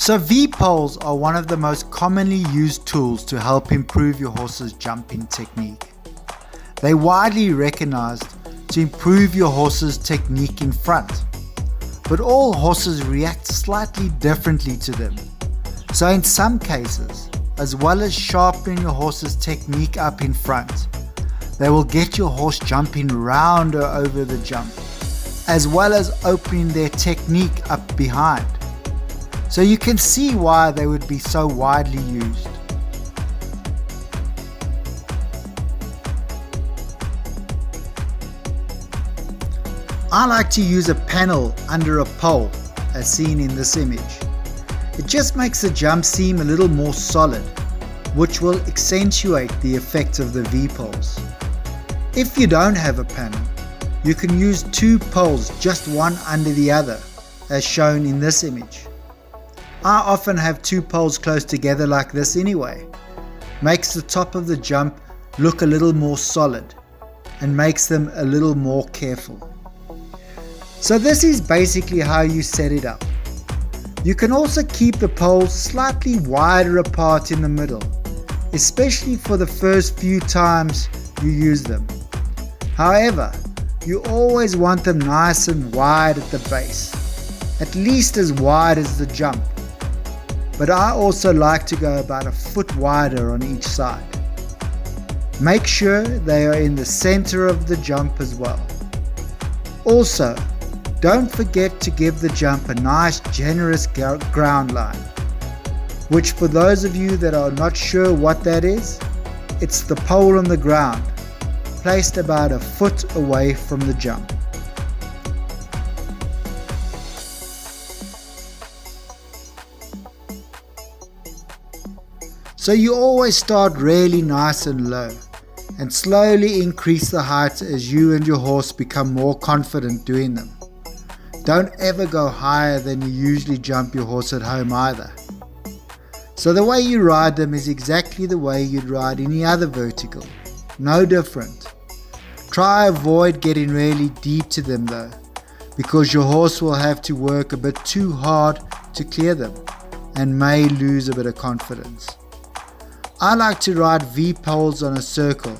So V-poles are one of the most commonly used tools to help improve your horse's jumping technique. They're widely recognized to improve your horse's technique in front, but all horses react slightly differently to them. So in some cases, as well as sharpening your horse's technique up in front, they will get your horse jumping round or over the jump, as well as opening their technique up behind. So you can see why they would be so widely used. I like to use a panel under a pole, as seen in this image. It just makes the jump seem a little more solid, which will accentuate the effect of the V-poles. If you don't have a panel, you can use two poles, just one under the other, as shown in this image. I often have two poles close together like this anyway. Makes the top of the jump look a little more solid and makes them a little more careful. So this is basically how you set it up. You can also keep the poles slightly wider apart in the middle, especially for the first few times you use them. However, you always want them nice and wide at the base, at least as wide as the jump. But I also like to go about a foot wider on each side. Make sure they are in the center of the jump as well. Also, don't forget to give the jump a nice generous ground line, which for those of you that are not sure what that is, it's the pole on the ground, placed about a foot away from the jump. So you always start really nice and low and slowly increase the height as you and your horse become more confident doing them. Don't ever go higher than you usually jump your horse at home either. So the way you ride them is exactly the way you'd ride any other vertical, no different. Try avoid getting really deep to them though, because your horse will have to work a bit too hard to clear them and may lose a bit of confidence. I like to ride V-poles on a circle,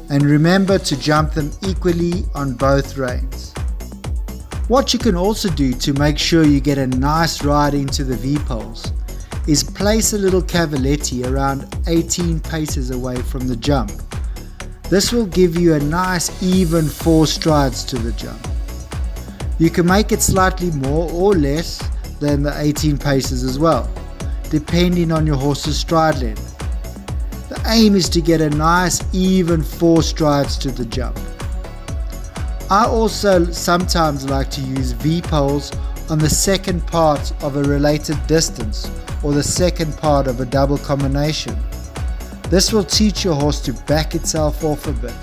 and remember to jump them equally on both reins. What you can also do to make sure you get a nice ride into the V-poles is place a little cavaletti around 18 paces away from the jump. This will give you a nice even 4 strides to the jump. You can make it slightly more or less than the 18 paces as well, depending on your horse's stride length. The aim is to get a nice even 4 strides to the jump. I also sometimes like to use V-poles on the second part of a related distance or the second part of a double combination. This will teach your horse to back itself off a bit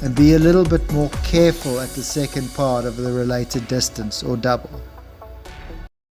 and be a little bit more careful at the second part of the related distance or double.